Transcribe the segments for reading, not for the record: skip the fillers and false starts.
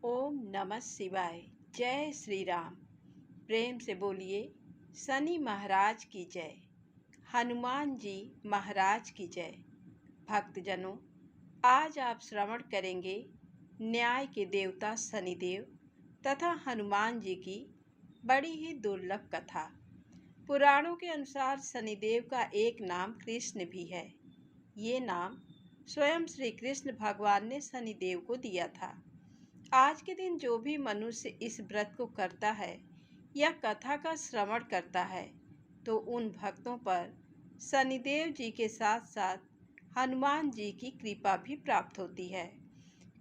ओम नमः शिवाय। जय श्री राम। प्रेम से बोलिए शनि महाराज की जय, हनुमान जी महाराज की जय। भक्तजनों, आज आप श्रवण करेंगे न्याय के देवता शनिदेव तथा हनुमान जी की बड़ी ही दुर्लभ कथा। पुराणों के अनुसार शनिदेव का एक नाम कृष्ण भी है। ये नाम स्वयं श्री कृष्ण भगवान ने शनिदेव को दिया था। आज के दिन जो भी मनुष्य इस व्रत को करता है या कथा का श्रवण करता है तो उन भक्तों पर शनिदेव जी के साथ साथ हनुमान जी की कृपा भी प्राप्त होती है,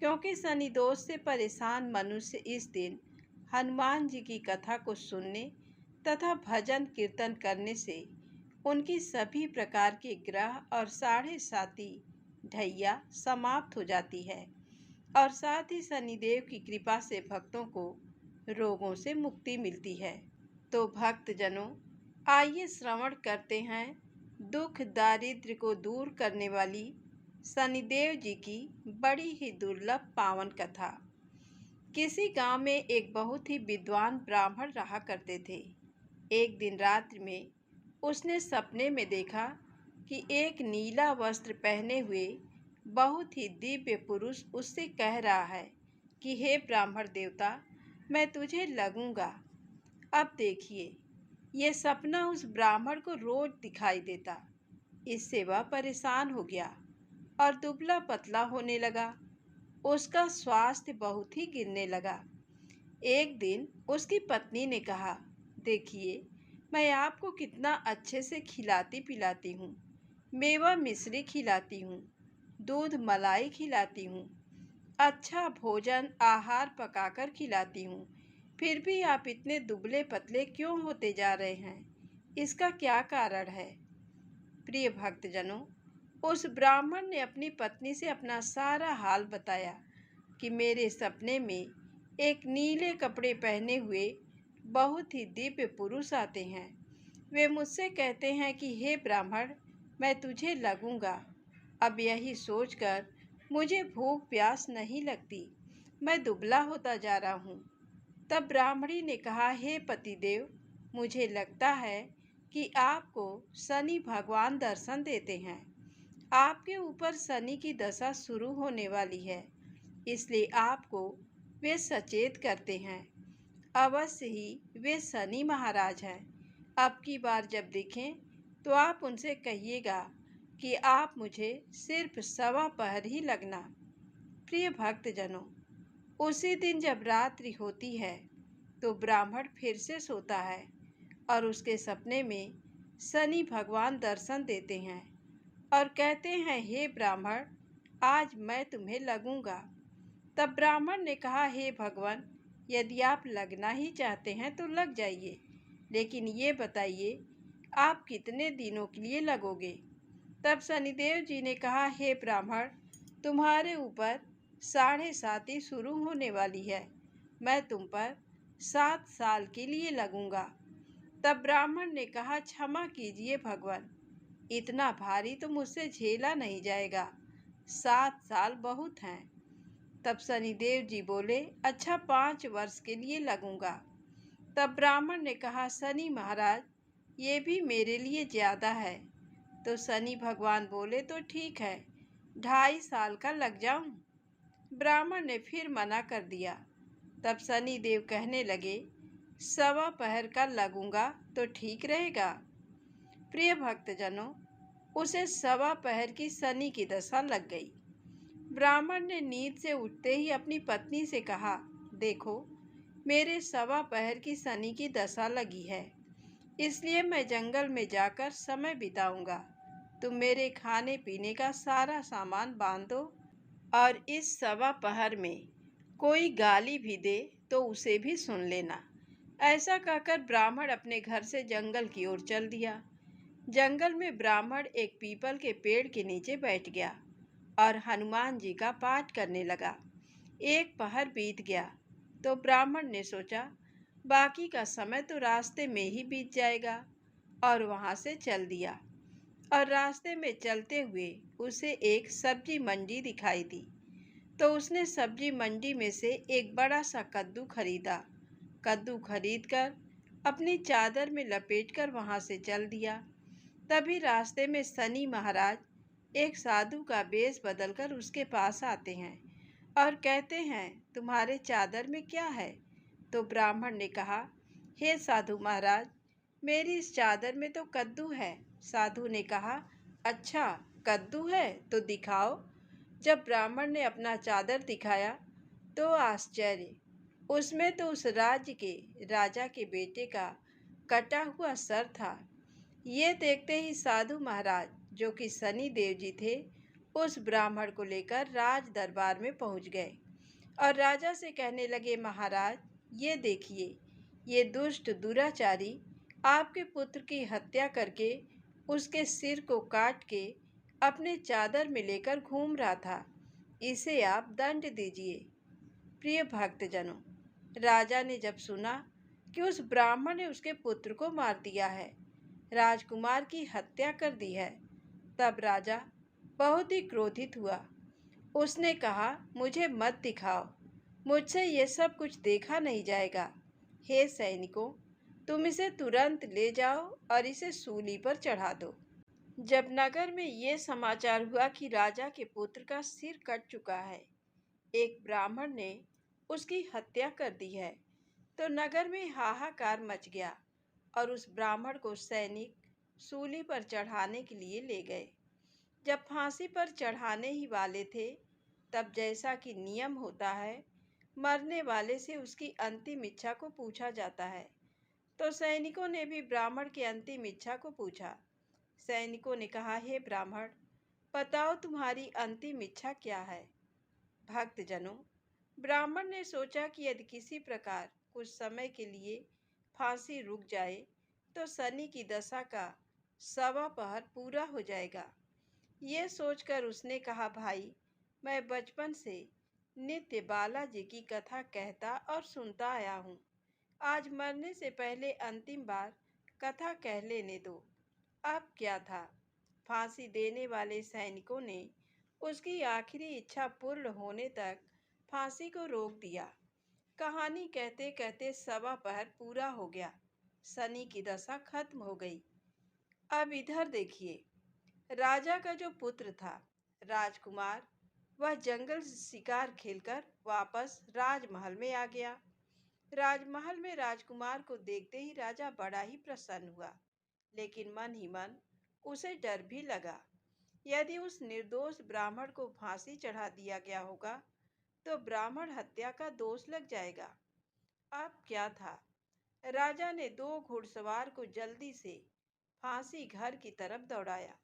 क्योंकि शनि दोष से परेशान मनुष्य इस दिन हनुमान जी की कथा को सुनने तथा भजन कीर्तन करने से उनकी सभी प्रकार के ग्रह और साढ़े साती ढैया समाप्त हो जाती है और साथ ही शनिदेव की कृपा से भक्तों को रोगों से मुक्ति मिलती है। तो भक्तजनों, आइए श्रवण करते हैं दुख दारिद्र्य को दूर करने वाली शनिदेव जी की बड़ी ही दुर्लभ पावन कथा। किसी गांव में एक बहुत ही विद्वान ब्राह्मण रहा करते थे। एक दिन रात्रि में उसने सपने में देखा कि एक नीला वस्त्र पहने हुए बहुत ही दिव्य पुरुष उससे कह रहा है कि हे ब्राह्मण देवता, मैं तुझे लगूंगा। अब देखिए, ये सपना उस ब्राह्मण को रोज दिखाई देता। इससे वह परेशान हो गया और दुबला पतला होने लगा। उसका स्वास्थ्य बहुत ही गिरने लगा। एक दिन उसकी पत्नी ने कहा, देखिए, मैं आपको कितना अच्छे से खिलाती पिलाती हूँ, मेवा मिश्री खिलाती हूँ, दूध मलाई खिलाती हूँ, अच्छा भोजन आहार पकाकर खिलाती हूँ, फिर भी आप इतने दुबले पतले क्यों होते जा रहे हैं? इसका क्या कारण है? प्रिय भक्तजनों, उस ब्राह्मण ने अपनी पत्नी से अपना सारा हाल बताया कि मेरे सपने में एक नीले कपड़े पहने हुए बहुत ही दिव्य पुरुष आते हैं। वे मुझसे कहते हैं कि हे ब्राह्मण, मैं तुझे लगूंगा। अब यही सोचकर मुझे भूख प्यास नहीं लगती, मैं दुबला होता जा रहा हूँ। तब ब्राह्मणी ने कहा, हे पतिदेव, मुझे लगता है कि आपको शनि भगवान दर्शन देते हैं। आपके ऊपर शनि की दशा शुरू होने वाली है, इसलिए आपको वे सचेत करते हैं। अवश्य ही वे शनि महाराज हैं। अब की बार जब दिखें तो आप उनसे कहिएगा कि आप मुझे सिर्फ सवा पहर ही लगना। प्रिय भक्तजनों, उसी दिन जब रात्रि होती है तो ब्राह्मण फिर से सोता है और उसके सपने में शनि भगवान दर्शन देते हैं और कहते हैं, हे ब्राह्मण, आज मैं तुम्हें लगूंगा। तब ब्राह्मण ने कहा, हे भगवान, यदि आप लगना ही चाहते हैं तो लग जाइए, लेकिन ये बताइए आप कितने दिनों के लिए लगोगे? तब शनिदेव जी ने कहा, हे ब्राह्मण, तुम्हारे ऊपर साढ़े साती शुरू होने वाली है, मैं तुम पर 7 साल के लिए लगूंगा। तब ब्राह्मण ने कहा, क्षमा कीजिए भगवान, इतना भारी तो मुझसे झेला नहीं जाएगा, 7 साल बहुत हैं। तब शनिदेव जी बोले, अच्छा 5 वर्ष के लिए लगूंगा। तब ब्राह्मण ने कहा, शनि महाराज, ये भी मेरे लिए ज़्यादा है। तो शनि भगवान बोले, तो ठीक है, 2.5 साल का लग जाऊं। ब्राह्मण ने फिर मना कर दिया। तब शनि देव कहने लगे, सवा पहर का लगूंगा तो ठीक रहेगा। प्रिय भक्तजनों, उसे सवा पहर की शनि की दशा लग गई। ब्राह्मण ने नींद से उठते ही अपनी पत्नी से कहा, देखो, मेरे सवा पहर की शनि की दशा लगी है, इसलिए मैं जंगल में जाकर समय बिताऊंगा। तुम मेरे खाने पीने का सारा सामान बांध दो और इस सवा पहर में कोई गाली भी दे तो उसे भी सुन लेना। ऐसा कहकर ब्राह्मण अपने घर से जंगल की ओर चल दिया। जंगल में ब्राह्मण एक पीपल के पेड़ के नीचे बैठ गया और हनुमान जी का पाठ करने लगा। एक पहर बीत गया तो ब्राह्मण ने सोचा, बाकी का समय तो रास्ते में ही बीत जाएगा, और वहां से चल दिया। और रास्ते में चलते हुए उसे एक सब्जी मंडी दिखाई दी। तो उसने सब्जी मंडी में से एक बड़ा सा कद्दू खरीदा। कद्दू खरीदकर अपनी चादर में लपेटकर वहां से चल दिया। तभी रास्ते में सनी महाराज एक साधु का वेश बदलकर उसके पास आते हैं और कहते हैं, तुम्हारे चादर में क्या है? तो ब्राह्मण ने कहा, हे साधु महाराज, मेरी इस चादर में तो कद्दू है। साधु ने कहा, अच्छा, कद्दू है तो दिखाओ। जब ब्राह्मण ने अपना चादर दिखाया तो आश्चर्य, उसमें तो उस राज्य के राजा के बेटे का कटा हुआ सर था। ये देखते ही साधु महाराज, जो कि शनि देव जी थे, उस ब्राह्मण को लेकर राज दरबार में पहुंच गए और राजा से कहने लगे, महाराज, ये देखिए, ये दुष्ट दुराचारी आपके पुत्र की हत्या करके उसके सिर को काट के अपने चादर में लेकर घूम रहा था। इसे आप दंड दीजिए। प्रिय भक्तजनों, राजा ने जब सुना कि उस ब्राह्मण ने उसके पुत्र को मार दिया है, राजकुमार की हत्या कर दी है, तब राजा बहुत ही क्रोधित हुआ। उसने कहा, मुझे मत दिखाओ, मुझसे ये सब कुछ देखा नहीं जाएगा। हे सैनिकों, तुम इसे तुरंत ले जाओ और इसे सूली पर चढ़ा दो। जब नगर में ये समाचार हुआ कि राजा के पुत्र का सिर कट चुका है, एक ब्राह्मण ने उसकी हत्या कर दी है, तो नगर में हाहाकार मच गया और उस ब्राह्मण को सैनिक सूली पर चढ़ाने के लिए ले गए। जब फांसी पर चढ़ाने ही वाले थे, तब जैसा कि नियम होता है, मरने वाले से उसकी अंतिम इच्छा को पूछा जाता है। तो सैनिकों ने भी ब्राह्मण की अंतिम इच्छा को पूछा। सैनिकों ने कहा, हे ब्राह्मण, बताओ तुम्हारी अंतिम इच्छा क्या है? भक्तजनों, ब्राह्मण ने सोचा कि यदि किसी प्रकार कुछ समय के लिए फांसी रुक जाए तो शनि की दशा का 1.25 पूरा हो जाएगा। ये सोचकर उसने कहा, भाई, मैं बचपन से नित्य बालाजी की कथा कहता और सुनता आया हूँ। आज मरने से पहले अंतिम बार कथा कह लेने दो। अब क्या था? फांसी देने वाले सैनिकों ने उसकी आखिरी इच्छा पूर्ण होने तक फांसी को रोक दिया। कहानी कहते कहते 1.25 पूरा हो गया। शनि की दशा खत्म हो गई। अब इधर देखिए, राजा का जो पुत्र था, राजकुमार, वह जंगल से शिकार खेलकर वापस राजमहल में आ गया। राजमहल में राजकुमार को देखते ही राजा बड़ा ही प्रसन्न हुआ, लेकिन मन ही मन उसे डर भी लगा। यदि उस निर्दोष ब्राह्मण को फांसी चढ़ा दिया गया होगा तो ब्राह्मण हत्या का दोष लग जाएगा। अब क्या था? राजा ने 2 घुड़सवार को जल्दी से फांसी घर की तरफ दौड़ाया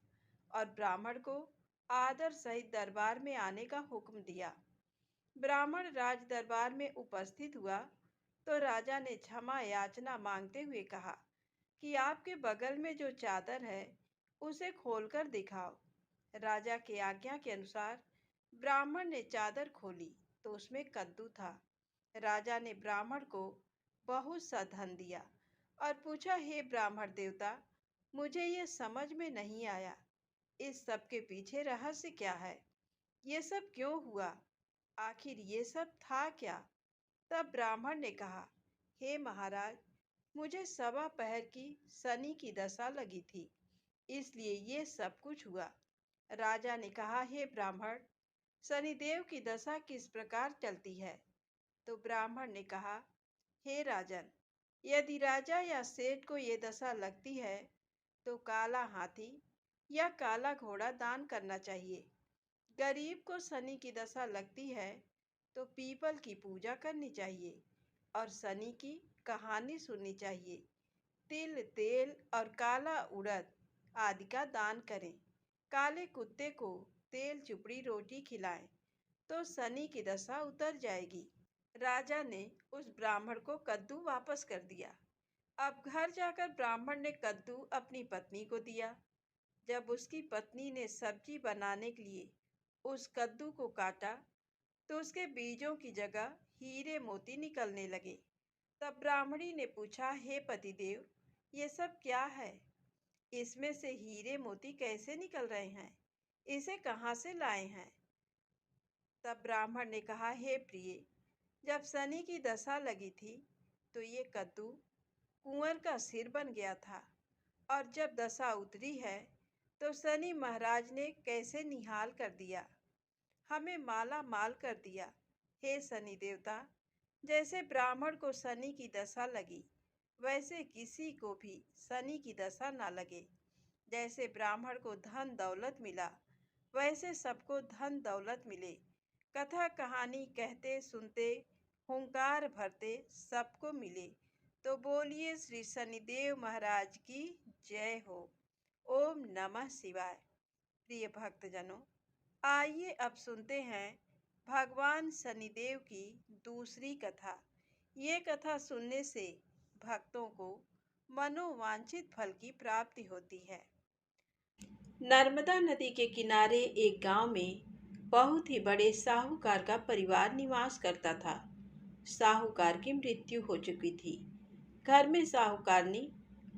और ब्राह्मण को आदर सहित दरबार में आने का हुक्म दिया। ब्राह्मण राज दरबार में उपस्थित हुआ तो राजा ने क्षमा याचना मांगते हुए कहा कि आपके बगल में जो चादर है उसे खोलकर दिखाओ। राजा की आज्ञा के अनुसार ब्राह्मण ने चादर खोली तो उसमें कद्दू था। राजा ने ब्राह्मण को बहुत सा धन दिया और पूछा, हे ब्राह्मण देवता, मुझे ये समझ में नहीं आया, इस सब के पीछे रहस्य क्या है? ये सब क्यों हुआ? आखिर ये सब था क्या? तब ब्राह्मण ने कहा, हे महाराज, मुझे 1.25 की शनि की दशा लगी थी, इसलिए ये सब कुछ हुआ। राजा ने कहा, हे ब्राह्मण, शनिदेव की दशा किस प्रकार चलती है? तो ब्राह्मण ने कहा, हे राजन, यदि राजा या सेठ को ये दशा लगती है तो काला हाथी या काला घोड़ा दान करना चाहिए। गरीब को शनि की दशा लगती है तो पीपल की पूजा करनी चाहिए और शनि की कहानी सुननी चाहिए। तिल, तेल और काला उड़द आदि का दान करें। काले कुत्ते को तेल चुपड़ी रोटी खिलाएं तो शनि की दशा उतर जाएगी। राजा ने उस ब्राह्मण को कद्दू वापस कर दिया। अब घर जाकर ब्राह्मण ने कद्दू अपनी पत्नी को दिया। जब उसकी पत्नी ने सब्जी बनाने के लिए उस कद्दू को काटा तो उसके बीजों की जगह हीरे मोती निकलने लगे। तब ब्राह्मणी ने पूछा, हे पतिदेव, ये सब क्या है? इसमें से हीरे मोती कैसे निकल रहे हैं? इसे कहाँ से लाए हैं? तब ब्राह्मण ने कहा, हे प्रिय, जब शनि की दशा लगी थी तो ये कद्दू कुंवर का सिर बन गया था, और जब दशा उतरी है तो शनि महाराज ने कैसे निहाल कर दिया, हमें माला माल कर दिया। हे शनि देवता, जैसे ब्राह्मण को शनि की दशा लगी वैसे किसी को भी शनि की दशा ना लगे। जैसे ब्राह्मण को धन दौलत मिला वैसे सबको धन दौलत मिले। कथा कहानी कहते सुनते हुंकार भरते सबको मिले। तो बोलिए श्री शनिदेव महाराज की जय हो। ओम नमः शिवाय। प्रिय भक्तजनों, आइए अब सुनते हैं भगवान शनिदेव की दूसरी कथा। ये कथा सुनने से भक्तों को मनोवांछित फल की प्राप्ति होती है। नर्मदा नदी के किनारे एक गांव में बहुत ही बड़े साहूकार का परिवार निवास करता था। साहूकार की मृत्यु हो चुकी थी। घर में साहूकारनी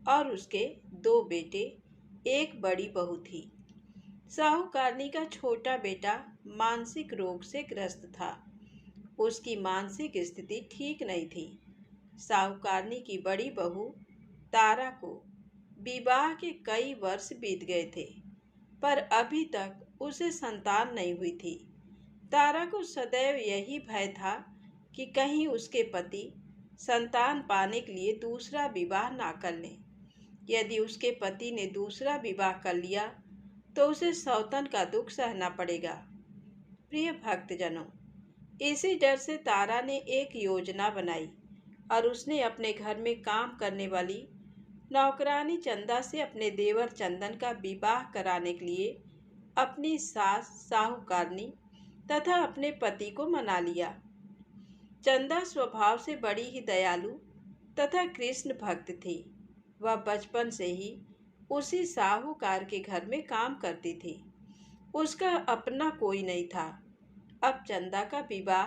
और उसके 2 बेटे, एक बड़ी बहू थी। साहूकारनी का छोटा बेटा मानसिक रोग से ग्रस्त था। उसकी मानसिक स्थिति ठीक नहीं थी। साहूकारनी की बड़ी बहू तारा को विवाह के कई वर्ष बीत गए थे, पर अभी तक उसे संतान नहीं हुई थी। तारा को सदैव यही भय था कि कहीं उसके पति संतान पाने के लिए दूसरा विवाह ना कर लें। यदि उसके पति ने दूसरा विवाह कर लिया तो उसे सौतन का दुख सहना पड़ेगा। प्रिय भक्तजनों, इसी डर से तारा ने एक योजना बनाई और उसने अपने घर में काम करने वाली नौकरानी चंदा से अपने देवर चंदन का विवाह कराने के लिए अपनी सास साहूकारनी तथा अपने पति को मना लिया। चंदा स्वभाव से बड़ी ही दयालु तथा कृष्ण भक्त थी। वह बचपन से ही उसी साहूकार के घर में काम करती थी। उसका अपना कोई नहीं था। अब चंदा का विवाह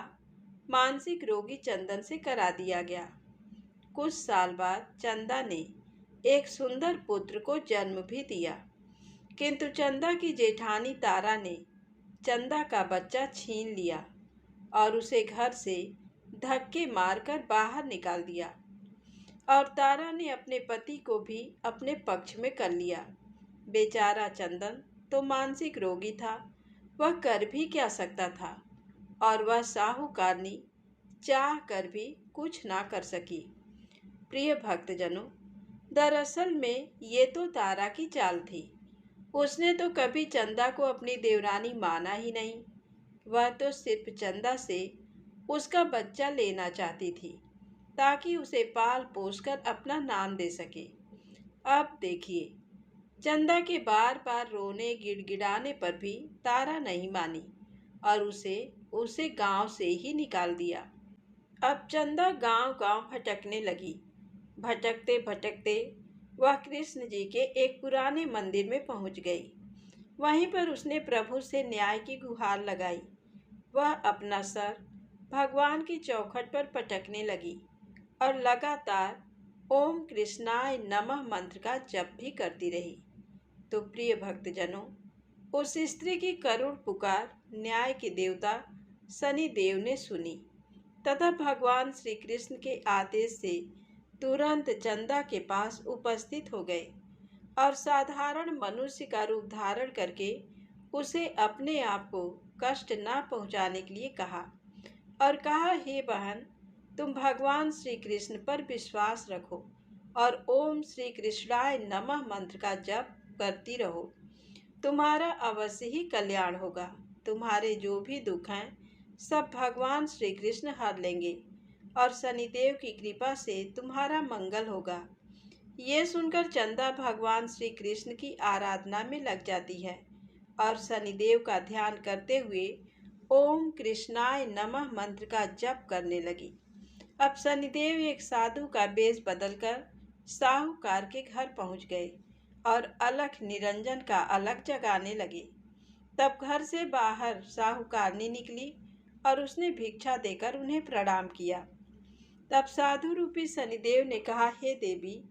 मानसिक रोगी चंदन से करा दिया गया। कुछ साल बाद चंदा ने एक सुंदर पुत्र को जन्म भी दिया, किंतु चंदा की जेठानी तारा ने चंदा का बच्चा छीन लिया और उसे घर से धक्के मारकर बाहर निकाल दिया। और तारा ने अपने पति को भी अपने पक्ष में कर लिया। बेचारा चंदन तो मानसिक रोगी था, वह कर भी क्या सकता था, और वह साहूकारनी चाह कर भी कुछ ना कर सकी। प्रिय भक्तजनों, दरअसल में ये तो तारा की चाल थी। उसने तो कभी चंदा को अपनी देवरानी माना ही नहीं। वह तो सिर्फ चंदा से उसका बच्चा लेना चाहती थी ताकि उसे पाल पोसकर अपना नाम दे सके। अब देखिए, चंदा के बार बार रोने गिड़गिड़ाने पर भी तारा नहीं मानी और उसे गांव से ही निकाल दिया। अब चंदा गांव गांव भटकने लगी। भटकते भटकते वह कृष्ण जी के एक पुराने मंदिर में पहुंच गई। वहीं पर उसने प्रभु से न्याय की गुहार लगाई। वह अपना सर भगवान की चौखट पर पटकने लगी और लगातार ओम कृष्णाय नमः मंत्र का जप भी करती रही। तो प्रिय भक्तजनों, उस स्त्री की करुण पुकार न्याय के देवता शनि देव ने सुनी तथा भगवान श्री कृष्ण के आदेश से तुरंत चंदा के पास उपस्थित हो गए और साधारण मनुष्य का रूप धारण करके उसे अपने आप को कष्ट न पहुंचाने के लिए कहा और कहा, हे बहन, तुम भगवान श्री कृष्ण पर विश्वास रखो और ओम श्री कृष्णाय नमः मंत्र का जप करती रहो। तुम्हारा अवश्य ही कल्याण होगा। तुम्हारे जो भी दुख हैं सब भगवान श्री कृष्ण हर लेंगे और शनिदेव की कृपा से तुम्हारा मंगल होगा। ये सुनकर चंदा भगवान श्री कृष्ण की आराधना में लग जाती है और शनिदेव का ध्यान करते हुए ओम कृष्णाय नमः मंत्र का जप करने लगी। अब शनिदेव एक साधु का वेश बदलकर साहूकार के घर पहुंच गए और अलख निरंजन का अलख जगाने लगे। तब घर से बाहर साहूकारनी निकली और उसने भिक्षा देकर उन्हें प्रणाम किया। तब साधु रूपी शनिदेव ने कहा, हे देवी,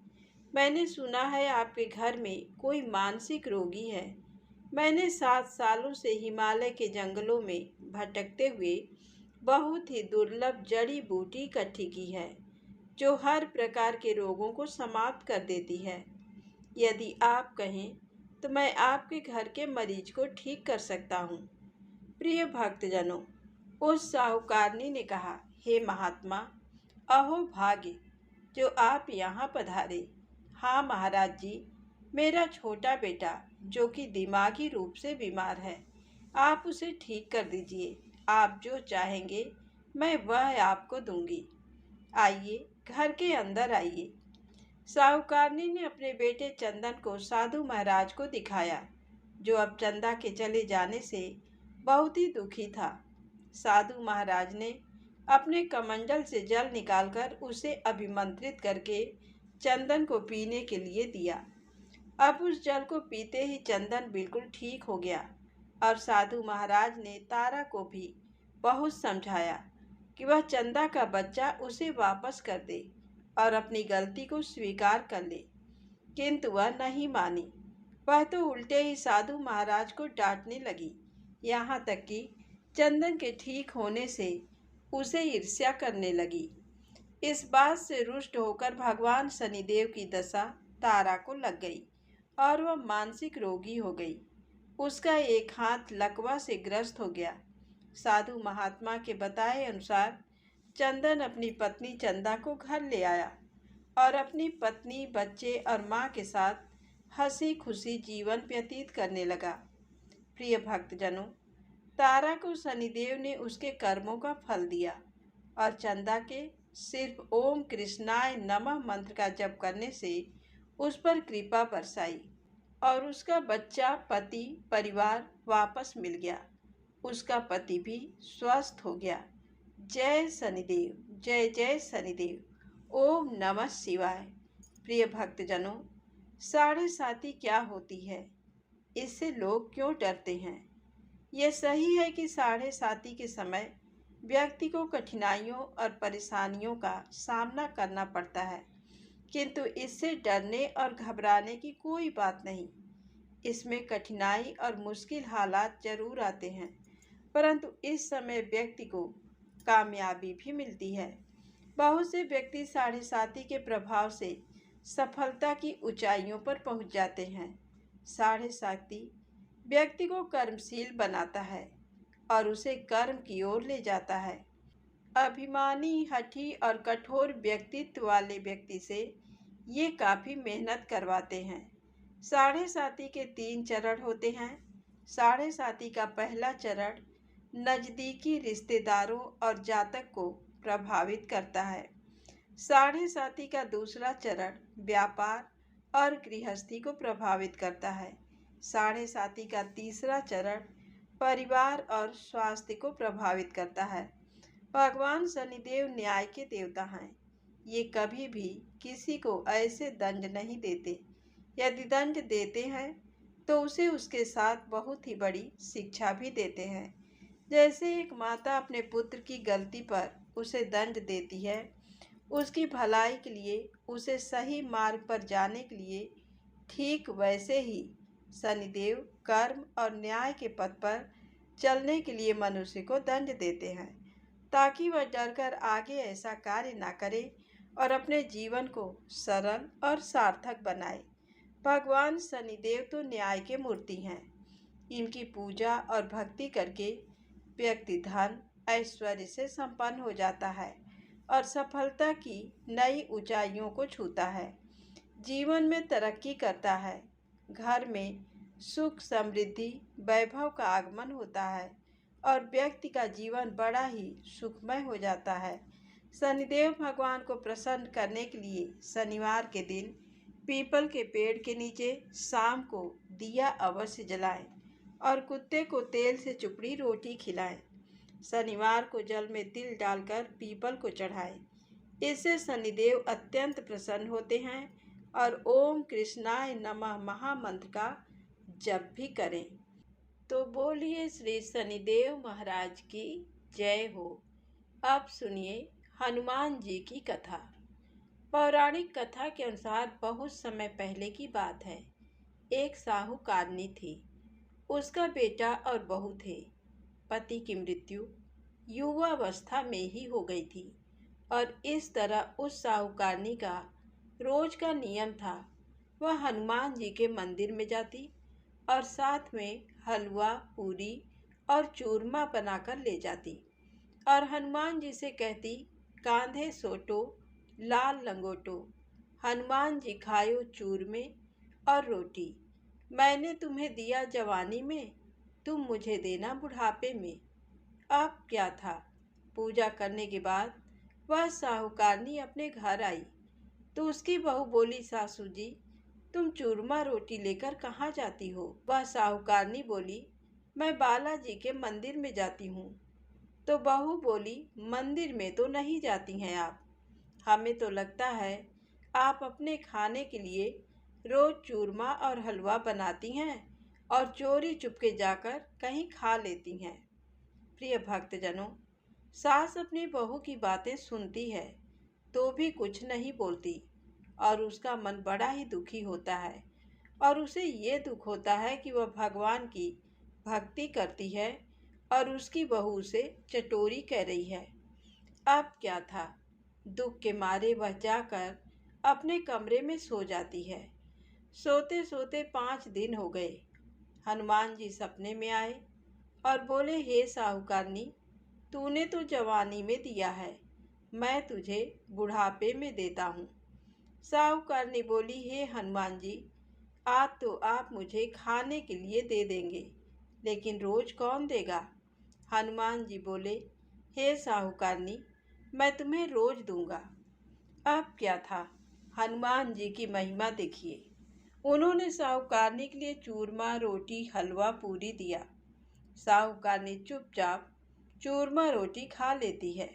मैंने सुना है आपके घर में कोई मानसिक रोगी है। मैंने 7 सालों से हिमालय के जंगलों में भटकते हुए बहुत ही दुर्लभ जड़ी बूटी इकट्ठी की है जो हर प्रकार के रोगों को समाप्त कर देती है। यदि आप कहें तो मैं आपके घर के मरीज को ठीक कर सकता हूँ। प्रिय भक्तजनों, उस साहूकारनी ने कहा, हे महात्मा, अहो भाग्य जो आप यहाँ पधारे। हाँ महाराज जी, मेरा छोटा बेटा जो कि दिमागी रूप से बीमार है, आप उसे ठीक कर दीजिए। आप जो चाहेंगे मैं वह आपको दूंगी। आइए, घर के अंदर आइए। साहूकारनी ने अपने बेटे चंदन को साधु महाराज को दिखाया, जो अब चंदा के चले जाने से बहुत ही दुखी था। साधु महाराज ने अपने कमंडल से जल निकालकर उसे अभिमंत्रित करके चंदन को पीने के लिए दिया। अब उस जल को पीते ही चंदन बिल्कुल ठीक हो गया और साधु महाराज ने तारा को भी बहुत समझाया कि वह चंदा का बच्चा उसे वापस कर दे और अपनी गलती को स्वीकार कर ले, किंतु वह नहीं मानी। वह तो उल्टे ही साधु महाराज को डांटने लगी, यहाँ तक कि चंदन के ठीक होने से उसे ईर्ष्या करने लगी। इस बात से रुष्ट होकर भगवान शनिदेव की दशा तारा को लग गई और वह मानसिक रोगी हो गई। उसका एक हाथ लकवा से ग्रस्त हो गया। साधु महात्मा के बताए अनुसार चंदन अपनी पत्नी चंदा को घर ले आया और अपनी पत्नी, बच्चे और माँ के साथ हंसी खुशी जीवन व्यतीत करने लगा। प्रिय भक्तजनों, तारा को शनिदेव ने उसके कर्मों का फल दिया और चंदा के सिर्फ ओम कृष्णाय नमः मंत्र का जप करने से उस पर कृपा बरसाई और उसका बच्चा, पति, परिवार वापस मिल गया। उसका पति भी स्वस्थ हो गया। जय शनिदेव, जय जय शनिदेव। ओम नमः शिवाय। प्रिय भक्तजनों, साढ़े साती क्या होती है? इससे लोग क्यों डरते हैं? यह सही है कि साढ़े साती के समय व्यक्ति को कठिनाइयों और परेशानियों का सामना करना पड़ता है, किंतु इससे डरने और घबराने की कोई बात नहीं। इसमें कठिनाई और मुश्किल हालात जरूर आते हैं, परंतु इस समय व्यक्ति को कामयाबी भी मिलती है। बहुत से व्यक्ति साढ़े साती के प्रभाव से सफलता की ऊंचाइयों पर पहुंच जाते हैं। साढ़े साती व्यक्ति को कर्मशील बनाता है और उसे कर्म की ओर ले जाता है। अभिमानी, हठी और कठोर व्यक्तित्व वाले व्यक्ति से ये काफ़ी मेहनत करवाते हैं। साढ़े साती के 3 चरण होते हैं। साढ़े साती का पहला चरण नज़दीकी रिश्तेदारों और जातक को प्रभावित करता है। साढ़े साती का दूसरा चरण व्यापार और गृहस्थी को प्रभावित करता है। साढ़े साती का तीसरा चरण परिवार और स्वास्थ्य को प्रभावित करता है। भगवान शनिदेव न्याय के देवता हैं। ये कभी भी किसी को ऐसे दंड नहीं देते। यदि दंड देते हैं तो उसे उसके साथ बहुत ही बड़ी शिक्षा भी देते हैं। जैसे एक माता अपने पुत्र की गलती पर उसे दंड देती है, उसकी भलाई के लिए, उसे सही मार्ग पर जाने के लिए, ठीक वैसे ही शनिदेव कर्म और न्याय के पथ पर चलने के लिए मनुष्य को दंड देते हैं, ताकि वह डरकर आगे ऐसा कार्य ना करे और अपने जीवन को सरल और सार्थक बनाए। भगवान शनिदेव तो न्याय के मूर्ति हैं। इनकी पूजा और भक्ति करके व्यक्ति धन, ऐश्वर्य से संपन्न हो जाता है और सफलता की नई ऊंचाइयों को छूता है। जीवन में तरक्की करता है। घर में सुख, समृद्धि, वैभव का आगमन होता है और व्यक्ति का जीवन बड़ा ही सुखमय हो जाता है। शनिदेव भगवान को प्रसन्न करने के लिए शनिवार के दिन पीपल के पेड़ के नीचे शाम को दिया अवश्य जलाएं और कुत्ते को तेल से चुपड़ी रोटी खिलाएं। शनिवार को जल में तिल डालकर पीपल को चढ़ाएं। इससे शनिदेव अत्यंत प्रसन्न होते हैं और ओम कृष्णाय नमः महामंत्र का जप भी करें। तो बोलिए श्री शनिदेव महाराज की जय हो। अब सुनिए हनुमान जी की कथा। पौराणिक कथा के अनुसार बहुत समय पहले की बात है। एक साहूकारनी थी। उसका बेटा और बहू थे। पति की मृत्यु युवावस्था में ही हो गई थी और इस तरह उस साहूकारनी का रोज का नियम था, वह हनुमान जी के मंदिर में जाती और साथ में हलवा, पूरी और चूरमा बनाकर ले जाती और हनुमान जी से कहती, कांधे सोटो लाल लंगोटो, हनुमान जी खायो चूरमे और रोटी, मैंने तुम्हें दिया जवानी में, तुम मुझे देना बुढ़ापे में। अब क्या था, पूजा करने के बाद वह साहूकारनी अपने घर आई तो उसकी बहू बोली, सासू जी तुम चूरमा रोटी लेकर कहाँ जाती हो? वह साहूकारनी बोली, मैं बालाजी के मंदिर में जाती हूँ। तो बहू बोली, मंदिर में तो नहीं जाती हैं आप, हमें तो लगता है आप अपने खाने के लिए रोज चूरमा और हलवा बनाती हैं और चोरी चुपके जाकर कहीं खा लेती हैं। प्रिय भक्तजनों, सास अपनी बहू की बातें सुनती है तो भी कुछ नहीं बोलती और उसका मन बड़ा ही दुखी होता है और उसे ये दुख होता है कि वह भगवान की भक्ति करती है और उसकी बहू उसे चटोरी कह रही है। अब क्या था, दुख के मारे वह जाकर अपने कमरे में सो जाती है। सोते सोते 5 दिन हो गए। हनुमान जी सपने में आए और बोले, हे साहूकारनी, तूने तो जवानी में दिया है, मैं तुझे बुढ़ापे में देता हूँ। साहूकारनी बोली, हे हनुमान जी, आज तो आप मुझे खाने के लिए दे देंगे, लेकिन रोज कौन देगा? हनुमान जी बोले, हे साहूकारनी, मैं तुम्हें रोज दूंगा। अब क्या था, हनुमान जी की महिमा देखिए। उन्होंने साहूकारनी के लिए चूरमा, रोटी, हलवा, पूरी दिया। साहूकारनी चुपचाप चूरमा रोटी खा लेती है।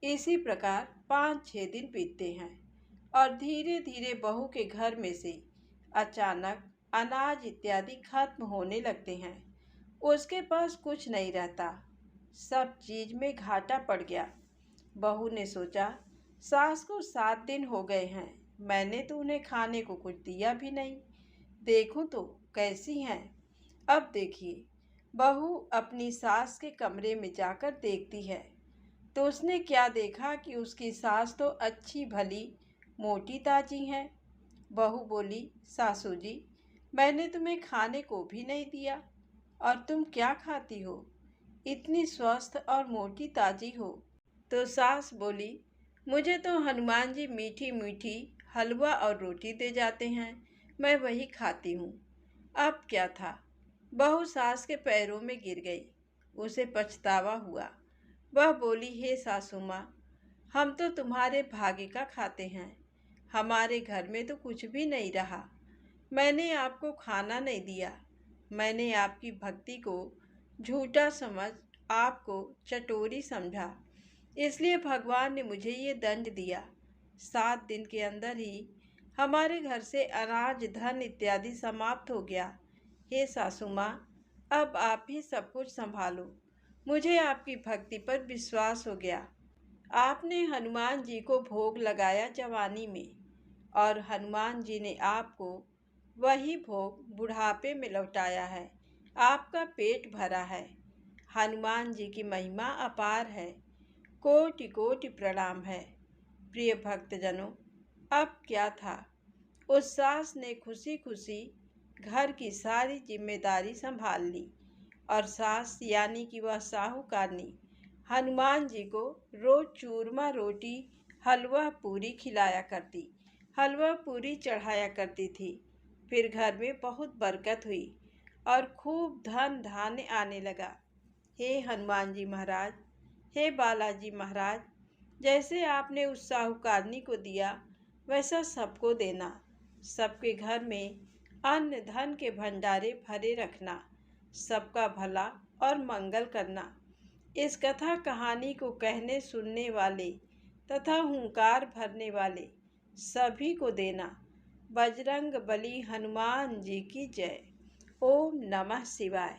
इसी प्रकार 5-6 दिन बीतते हैं और धीरे धीरे बहू के घर में से अचानक अनाज इत्यादि खत्म होने लगते हैं। उसके पास कुछ नहीं रहता, सब चीज में घाटा पड़ गया। बहू ने सोचा, सास को 7 दिन हो गए हैं, मैंने तो उन्हें खाने को कुछ दिया भी नहीं, देखूं तो कैसी हैं। अब देखिए, बहू अपनी सास के कमरे में जाकर देखती है तो उसने क्या देखा कि उसकी सास तो अच्छी भली मोटी ताजी है। बहू बोली, सासू जी, मैंने तुम्हें खाने को भी नहीं दिया और तुम क्या खाती हो, इतनी स्वस्थ और मोटी ताजी हो। तो सास बोली, मुझे तो हनुमान जी मीठी मीठी हलवा और रोटी दे जाते हैं, मैं वही खाती हूँ। अब क्या था, बहू सास के पैरों में गिर गई, उसे पछतावा हुआ। वह बोली, हे सासू माँ, हम तो तुम्हारे भाग्य का खाते हैं, हमारे घर में तो कुछ भी नहीं रहा, मैंने आपको खाना नहीं दिया, मैंने आपकी भक्ति को झूठा समझ आपको चटोरी समझा, इसलिए भगवान ने मुझे ये दंड दिया। 7 दिन के अंदर ही हमारे घर से अनाज, धन इत्यादि समाप्त हो गया। हे सासू माँ, अब आप ही सब कुछ संभालो, मुझे आपकी भक्ति पर विश्वास हो गया। आपने हनुमान जी को भोग लगाया जवानी में और हनुमान जी ने आपको वही भोग बुढ़ापे में लौटाया है, आपका पेट भरा है। हनुमान जी की महिमा अपार है, कोटि कोटि प्रणाम है। प्रिय भक्तजनों, अब क्या था, उस सास ने खुशी खुशी घर की सारी जिम्मेदारी संभाल ली और सास यानी कि वह साहूकारनी हनुमान जी को रोज चूरमा रोटी, हलवा पूरी खिलाया करती, हलवा पूरी चढ़ाया करती थी। फिर घर में बहुत बरकत हुई और खूब धन धान्य आने लगा। हे हनुमान जी महाराज, हे बालाजी महाराज, जैसे आपने उस साहूकारनी को दिया वैसा सबको देना, सबके घर में अन्न धन के भंडारे भरे रखना, सबका भला और मंगल करना। इस कथा कहानी को कहने सुनने वाले तथा हुंकार भरने वाले सभी को देना। बजरंग बली हनुमान जी की जय। ओम नमः शिवाय।